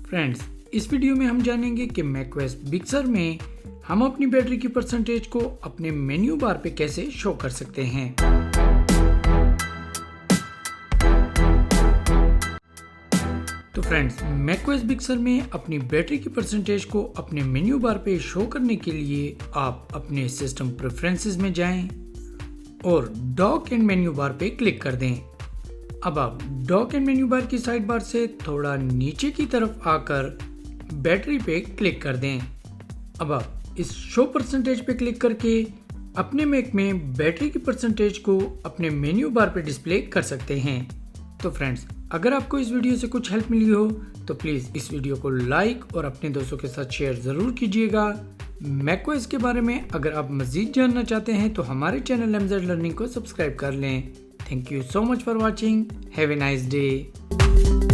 Friends, इस video में हम जानेंगे कि मैकओएस बिग sur में हम अपनी बैटरी की परसेंटेज को अपने मेन्यू बार पे कैसे शो कर सकते हैं। तो फ्रेंड्स, मैकओएस बिग sur में अपनी बैटरी की परसेंटेज को अपने मेन्यू बार पे शो करने के लिए आप अपने सिस्टम प्रेफरेंसेस में जाएं और डॉक एंड मेन्यू बार पे क्लिक कर दें। अब आप डॉक एंड मेन्यू बार की साइड बार से थोड़ा नीचे की तरफ आकर बैटरी पे क्लिक कर दें। अब आप इस शो परसेंटेज पे क्लिक करके अपने मैक में बैटरी की परसेंटेज को अपने मेन्यू बार पे डिस्प्ले कर सकते हैं। तो फ्रेंड्स, अगर आपको इस वीडियो से कुछ हेल्प मिली हो तो प्लीज़ इस वीडियो को लाइक और अपने दोस्तों के साथ शेयर ज़रूर कीजिएगा। मैकओएस के बारे में अगर आप मज़ीद जानना चाहते हैं तो हमारे चैनल MZ लर्निंग को सब्सक्राइब कर लें। Thank you so much for watching. Have a nice day.